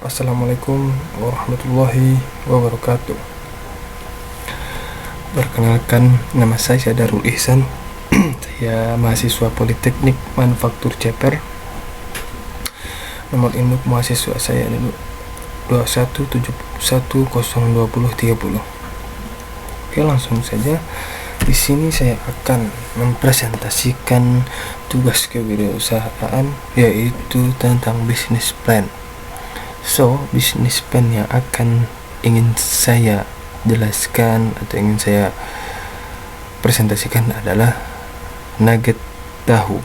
Assalamualaikum warahmatullahi wabarakatuh. Perkenalkan, nama saya Darul Ihsan. Saya mahasiswa Politeknik Manufaktur Ceper. Nomor induk mahasiswa saya adalah 2171023030. Oke, langsung saja. Di sini saya akan mempresentasikan tugas kewirausahaan, yaitu tentang bisnis plan. Bisnis plan yang ingin saya jelaskan atau ingin saya presentasikan adalah nugget tahu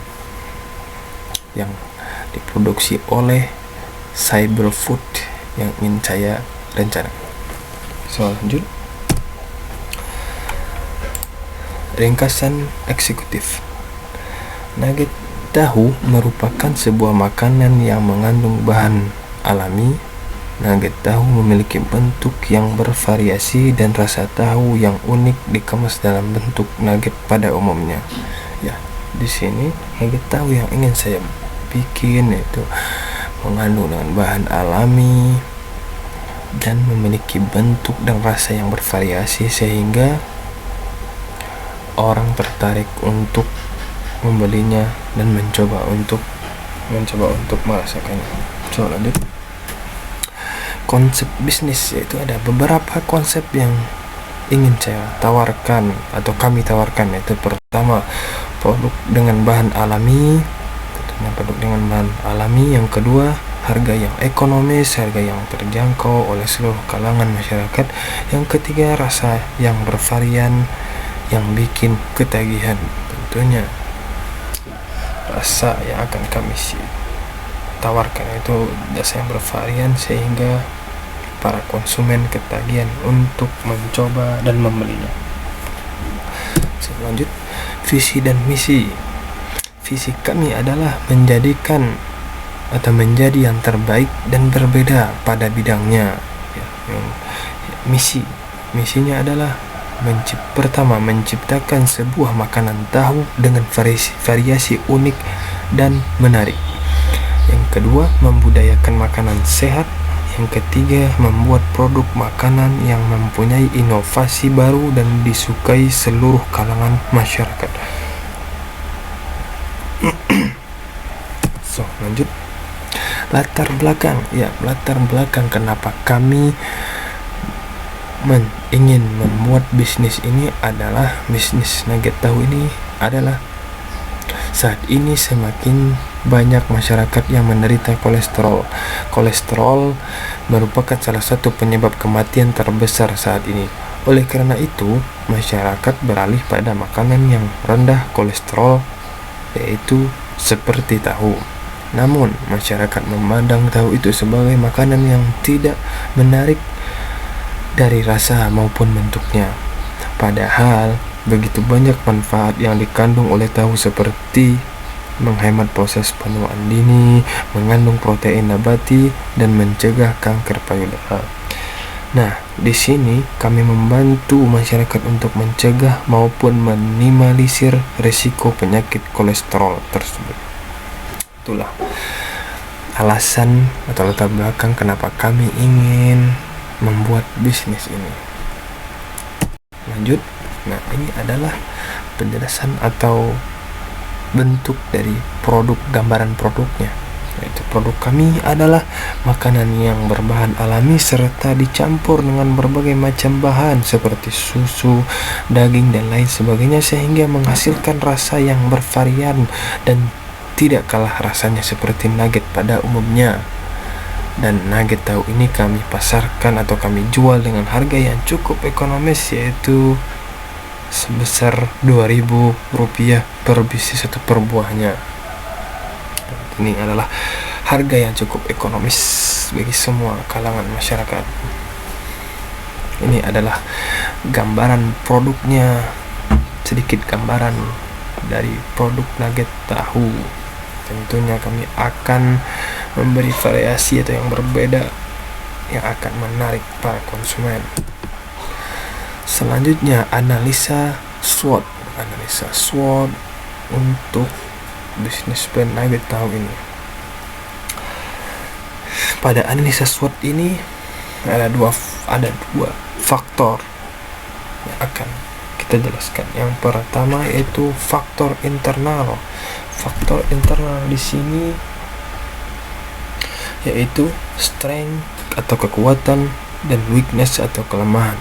yang diproduksi oleh Cyberfood yang ingin saya rencanakan. Lanjut. Ringkasan eksekutif. Nugget tahu merupakan sebuah makanan yang mengandung bahan alami. Nugget tahu memiliki bentuk yang bervariasi dan rasa tahu yang unik dikemas dalam bentuk nugget pada umumnya. Ya, di sini nugget tahu yang ingin saya bikin yaitu mengandung dengan bahan alami dan memiliki bentuk dan rasa yang bervariasi sehingga orang tertarik untuk membelinya dan mencoba untuk merasakannya. Lanjut. Konsep bisnis, yaitu ada beberapa konsep yang ingin saya tawarkan atau kami tawarkan, yaitu pertama produk dengan bahan alami, yang kedua harga yang ekonomis, harga yang terjangkau oleh seluruh kalangan masyarakat, yang ketiga rasa yang bervarian yang bikin ketagihan. Tentunya rasa yang akan kami tawarkan itu rasa yang bervarian sehingga para konsumen ketagihan untuk mencoba dan membelinya. Selanjut, visi dan misi. Visi kami adalah menjadi yang terbaik dan berbeda pada bidangnya. Misinya adalah pertama, menciptakan sebuah makanan tahu dengan variasi unik dan menarik. Yang kedua, membudayakan makanan sehat. Yang ketiga, membuat produk makanan yang mempunyai inovasi baru dan disukai seluruh kalangan masyarakat. Lanjut. Latar belakang kenapa kami ingin membuat bisnis ini adalah bisnis nugget tahu ini adalah saat ini semakin banyak masyarakat yang menderita kolesterol. Kolesterol merupakan salah satu penyebab kematian terbesar saat ini. Oleh karena itu, masyarakat beralih pada makanan yang rendah kolesterol, yaitu seperti tahu. Namun, masyarakat memandang tahu itu sebagai makanan yang tidak menarik dari rasa maupun bentuknya. Padahal begitu banyak manfaat yang dikandung oleh tahu, seperti menghemat proses penuaan dini, mengandung protein nabati, dan mencegah kanker payudara. Nah, di sini kami membantu masyarakat untuk mencegah maupun minimalisir risiko penyakit kolesterol tersebut. Itulah alasan atau latar belakang kenapa kami ingin membuat bisnis ini. Lanjut. Nah, ini adalah penjelasan atau bentuk dari gambaran produknya. Yaitu produk kami adalah makanan yang berbahan alami serta dicampur dengan berbagai macam bahan seperti susu, daging, dan lain sebagainya, sehingga menghasilkan rasa yang bervarian dan tidak kalah rasanya seperti nugget pada umumnya. Dan nugget tahu ini kami pasarkan atau kami jual dengan harga yang cukup ekonomis, yaitu sebesar Rp2.000 per biji satu per buahnya. Ini adalah harga yang cukup ekonomis bagi semua kalangan masyarakat. Ini adalah gambaran produknya, sedikit gambaran dari produk nugget tahu. Tentunya kami akan memberi variasi atau yang berbeda yang akan menarik para konsumen. Selanjutnya, analisa SWOT untuk bisnis plan nugget tahu ini. pada analisa SWOT ini ada dua faktor yang akan kita jelaskan. Yang pertama yaitu faktor internal. Faktor internal di sini yaitu strength atau kekuatan dan weakness atau kelemahan.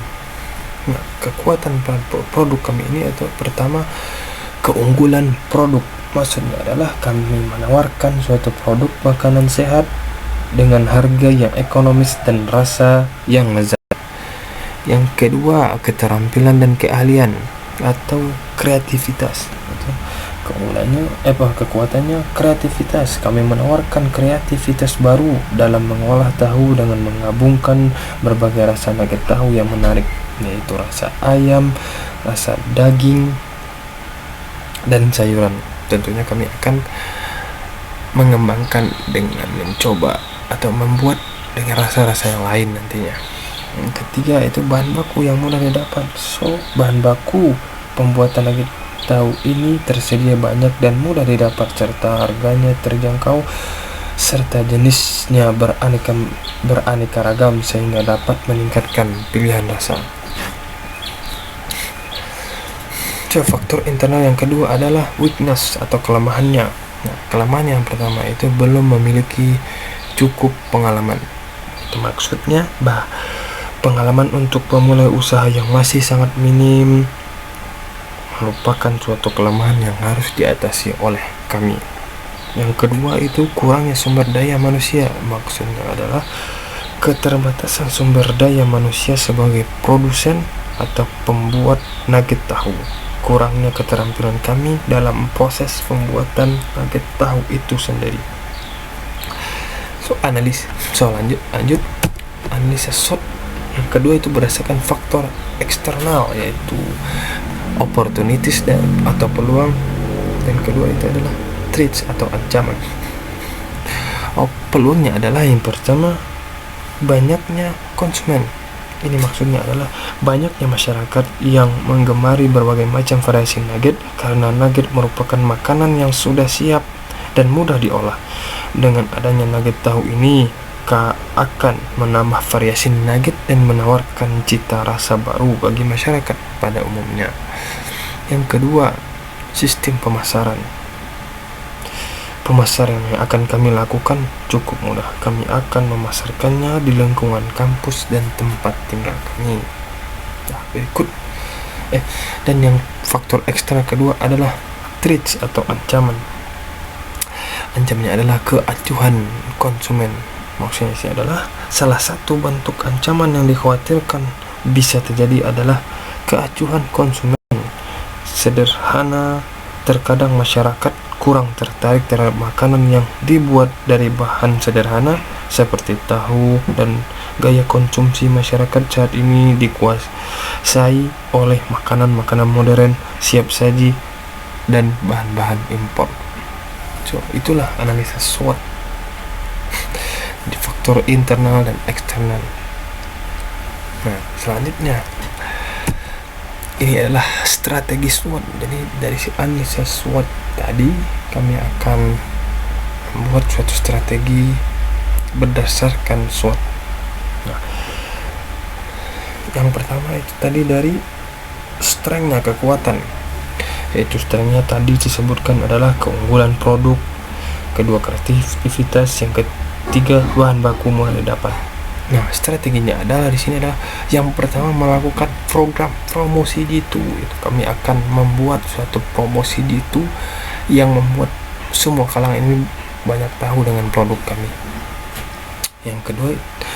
Nah, kekuatan produk kami ini itu pertama keunggulan produk. Maksudnya adalah kami menawarkan suatu produk makanan sehat dengan harga yang ekonomis dan rasa yang lezat. Yang kedua, keterampilan dan keahlian atau kreativitas. Keunggulannya kekuatannya kreativitas. Kami menawarkan kreativitas baru dalam mengolah tahu dengan menggabungkan berbagai rasa nugget tahu yang menarik, yaitu rasa ayam, rasa daging, dan sayuran. Tentunya kami akan mengembangkan dengan mencoba atau membuat dengan rasa-rasa yang lain nantinya. Yang ketiga itu bahan baku yang mudah didapat. Bahan baku pembuatan nugget tahu ini tersedia banyak dan mudah didapat, serta harganya terjangkau, serta jenisnya beraneka ragam sehingga dapat meningkatkan pilihan rasa. Faktor internal yang kedua adalah weakness atau kelemahannya. Nah, kelemahan yang pertama itu belum memiliki cukup pengalaman. Itu maksudnya pengalaman untuk pemulai usaha yang masih sangat minim merupakan suatu kelemahan yang harus diatasi oleh kami. Yang kedua itu kurangnya sumber daya manusia. Maksudnya adalah keterbatasan sumber daya manusia sebagai produsen atau pembuat nugget tahu. Kurangnya keterampilan kami dalam proses pembuatan nugget tahu itu sendiri. Lanjut analisa SWOT. Yang kedua itu berdasarkan faktor eksternal, yaitu opportunities atau peluang, dan kedua itu adalah threats atau ancaman. Peluangnya adalah yang pertama banyaknya konsumen. Ini maksudnya adalah banyaknya masyarakat yang menggemari berbagai macam variasi nugget karena nugget merupakan makanan yang sudah siap dan mudah diolah. Dengan adanya nugget tahu ini akan menambah variasi nugget dan menawarkan cita rasa baru bagi masyarakat pada umumnya. Yang kedua, sistem pemasaran. Pemasaran yang akan kami lakukan cukup mudah. Kami akan memasarkannya di lingkungan kampus dan tempat tinggal kami. Berikut. Dan yang faktor ekstra kedua adalah threats atau ancaman. Ancamannya adalah keacuhan konsumen. Maksudnya adalah salah satu bentuk ancaman yang dikhawatirkan bisa terjadi adalah keacuhan konsumen. Sederhana, terkadang masyarakat kurang tertarik terhadap makanan yang dibuat dari bahan sederhana seperti tahu, dan gaya konsumsi masyarakat saat ini dikuasai oleh makanan-makanan modern, siap saji, dan bahan-bahan impor. Itulah analisa SWOT di faktor internal dan eksternal. Nah, selanjutnya ini adalah strategi SWOT. Jadi dari analisa SWOT tadi kami akan membuat suatu strategi berdasarkan SWOT. Nah, yang pertama itu tadi dari strength-nya, kekuatan, yaitu strength-nya tadi disebutkan adalah keunggulan produk, kedua kreativitas, yang ketiga bahan baku mudah didapat. Nah, strateginya adalah di sini adalah yang pertama melakukan program promosi itu kami akan membuat suatu promosi itu yang membuat semua kalangan ini banyak tahu dengan produk kami. Yang kedua,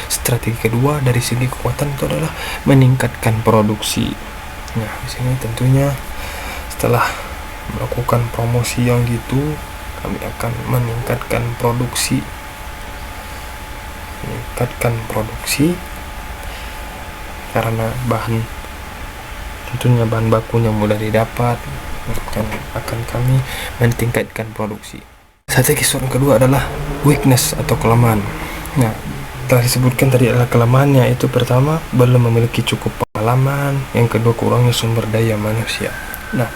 strategi kedua dari segi kekuatan itu adalah meningkatkan produksi. Nah, di sini tentunya setelah melakukan promosi yang gitu, kami akan meningkatkan produksi karena tentunya bahan bakunya mudah didapat, akan kami meningkatkan produksi. Strategi yang kedua adalah weakness atau kelemahan. Nah, telah disebutkan tadi adalah kelemahannya, itu pertama belum memiliki cukup pengalaman, yang kedua kurangnya sumber daya manusia. Nah,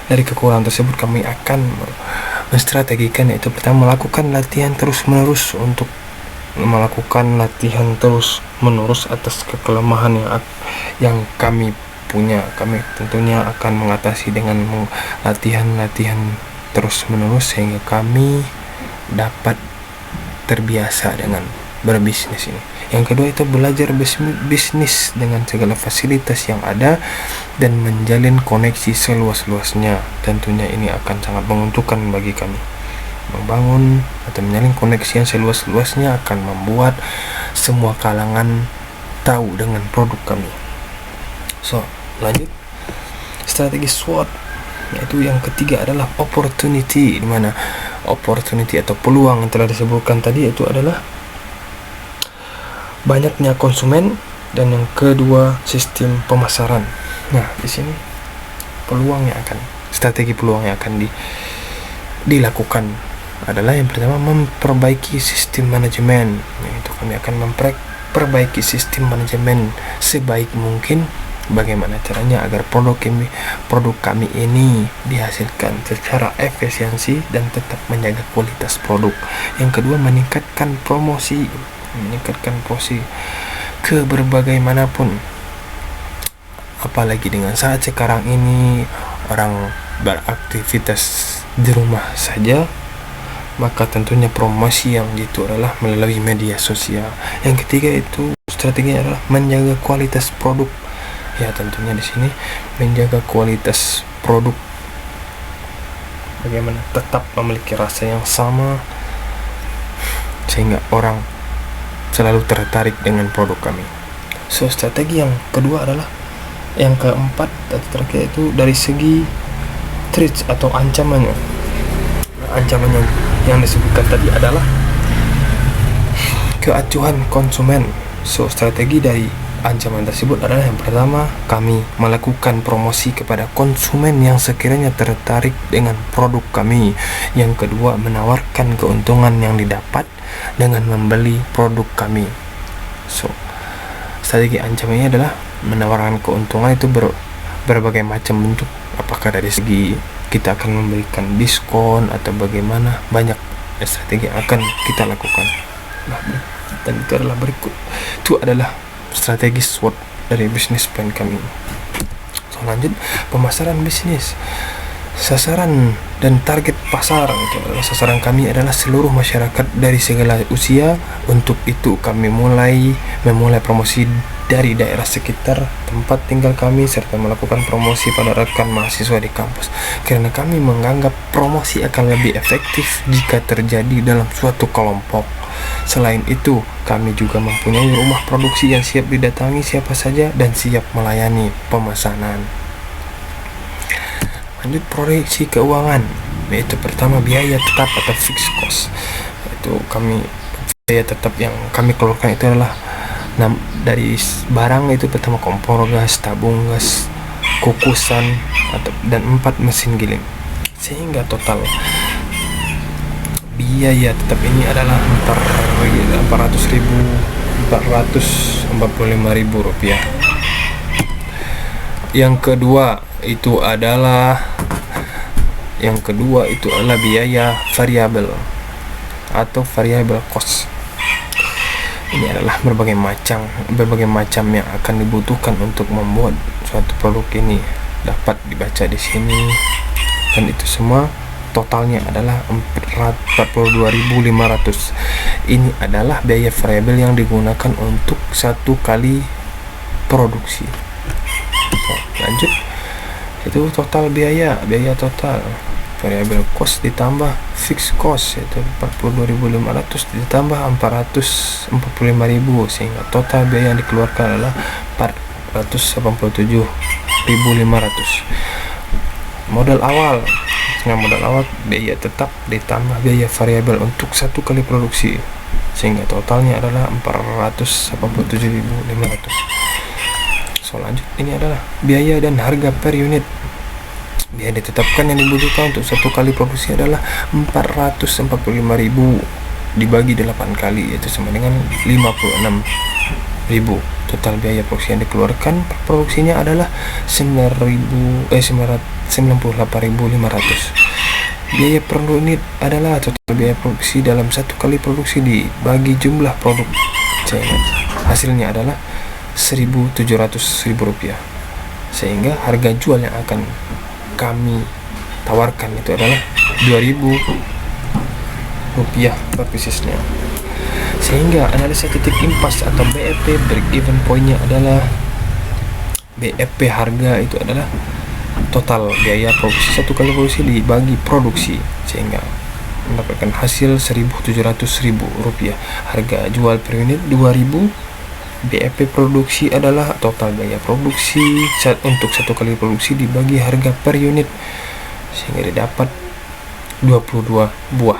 dari kekurangan tersebut kami akan menstrategikan, yaitu pertama melakukan latihan terus menerus untuk melakukan latihan terus menerus atas kelemahan yang kami punya. Kami tentunya akan mengatasi dengan latihan terus menerus sehingga kami dapat terbiasa dengan berbisnis ini. Yang kedua itu belajar bisnis dengan segala fasilitas yang ada dan menjalin koneksi seluas-luasnya. Tentunya ini akan sangat menguntungkan bagi kami. Membangun atau menjalin koneksi yang seluas-luasnya akan membuat semua kalangan tahu dengan produk kami. So, lanjut. Strategi SWOT, yaitu yang ketiga adalah opportunity, di mana opportunity atau peluang yang telah disebutkan tadi itu adalah banyaknya konsumen, dan yang kedua sistem pemasaran. Nah, di sini strategi peluang yang akan dilakukan adalah yang pertama memperbaiki sistem manajemen. Yaitu kami akan memperbaiki sistem manajemen sebaik mungkin. Bagaimana caranya agar produk kami ini dihasilkan secara efisiensi dan tetap menjaga kualitas produk. Yang kedua meningkatkan promosi ke berbagai manapun. Apalagi dengan saat sekarang ini orang beraktivitas di rumah saja, maka tentunya promosi yang itu adalah melalui media sosial. Yang ketiga itu strateginya adalah menjaga kualitas produk. Ya, tentunya di sini menjaga kualitas produk, bagaimana tetap memiliki rasa yang sama sehingga orang selalu tertarik dengan produk kami. So, strategi yang kedua adalah yang keempat atau terakhir itu dari segi threats atau ancamannya. Ancamannya yang disebutkan tadi adalah keacuhan konsumen. So, strategi dari ancaman tersebut adalah yang pertama, kami melakukan promosi kepada konsumen yang sekiranya tertarik dengan produk kami. Yang kedua, menawarkan keuntungan yang didapat dengan membeli produk kami. So, strategi ancamannya adalah menawarkan keuntungan itu berbagai macam bentuk. Apakah dari segi kita akan memberikan diskon atau bagaimana, banyak strategi yang akan kita lakukan. Nah, dan itu adalah berikut. Itu adalah strategi SWOT dari bisnis plan kami. So, lanjut pemasaran bisnis. Sasaran dan target pasar itu adalah sasaran kami adalah seluruh masyarakat dari segala usia. Untuk itu kami memulai promosi dari daerah sekitar tempat tinggal kami serta melakukan promosi pada rekan mahasiswa di kampus, karena kami menganggap promosi akan lebih efektif jika terjadi dalam suatu kelompok. Selain itu, kami juga mempunyai rumah produksi yang siap didatangi siapa saja dan siap melayani pemesanan. Lanjut proyeksi keuangan, yaitu pertama biaya tetap atau fixed cost. Itu biaya tetap yang kami keluarkan itu adalah dari barang itu pertama kompor gas, tabung gas, kukusan dan 4 mesin giling, sehingga total biaya tetap ini adalah 445.000 rupiah. Yang kedua itu adalah biaya variabel atau variable cost. Ini adalah berbagai macam yang akan dibutuhkan untuk membuat suatu produk ini dapat dibaca di sini, dan itu semua totalnya adalah 42.500. Ini adalah biaya variabel yang digunakan untuk satu kali produksi. Lanjut, itu total biaya total variable cost ditambah fixed cost, yaitu 42.500 ditambah 445.000, sehingga total biaya yang dikeluarkan adalah 487.500. Modal awal biaya tetap ditambah biaya variabel untuk satu kali produksi, sehingga totalnya adalah 487.500. So, lanjut, ini adalah biaya dan harga per unit. Biaya ditetapkan yang dibutuhkan untuk satu kali produksi adalah 445.000 dibagi 8 kali, yaitu sama dengan 56.000. Total biaya produksi yang dikeluarkan per produksinya adalah 98.500. biaya per unit adalah total biaya produksi dalam satu kali produksi dibagi jumlah produk. Hasilnya adalah Rp1.700.000, sehingga harga jual yang akan kami tawarkan itu adalah Rp2.000 per piecesnya. Sehingga analisa titik impas atau BEP, break even pointnya adalah BEP harga itu adalah total biaya produksi satu kali produksi dibagi produksi, sehingga mendapatkan hasil Rp1.700.000. Harga jual per unit 2.000. BEP produksi adalah total biaya produksi untuk satu kali produksi dibagi harga per unit, sehingga didapat 22 buah.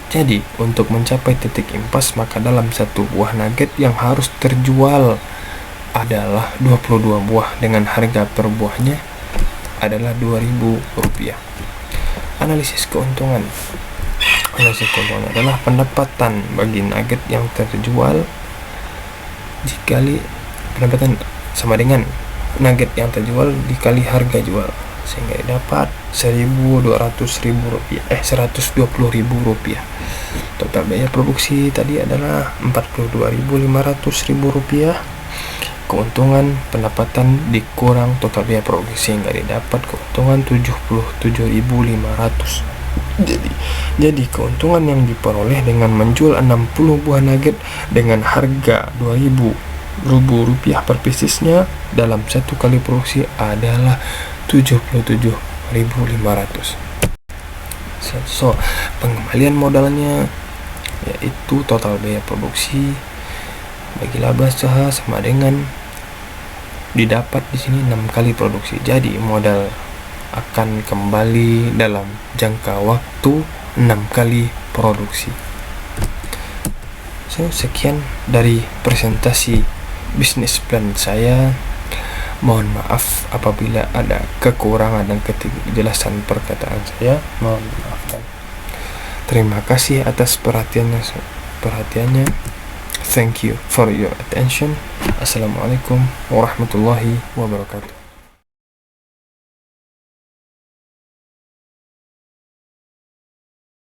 Jadi untuk mencapai titik impas, maka dalam satu buah nugget yang harus terjual adalah 22 buah dengan harga per buahnya adalah Rp2.000. Analisis keuntungan adalah pendapatan bagi nugget yang terjual dikali pendapatan sama dengan nugget yang terjual dikali harga jual, sehingga dapat Rp120.000. Total biaya produksi tadi adalah Rp42.500.000. Keuntungan pendapatan dikurang total biaya produksi, sehingga didapat keuntungan Rp77.500. Jadi keuntungan yang diperoleh dengan menjual 60 buah nugget dengan harga Rp2.000 per piecesnya dalam satu kali produksi adalah Rp77.500. So, pengembalian modalnya yaitu total biaya produksi bagi laba usaha sama dengan didapat di sini 6 kali produksi. Jadi modal akan kembali dalam jangka waktu 6 kali produksi. So, sekian dari presentasi bisnis plan saya. Mohon maaf apabila ada kekurangan dan ketidakjelasan perkataan saya. Mohon maafkan. Terima kasih atas perhatiannya. Thank you for your attention. Assalamualaikum warahmatullahi wabarakatuh.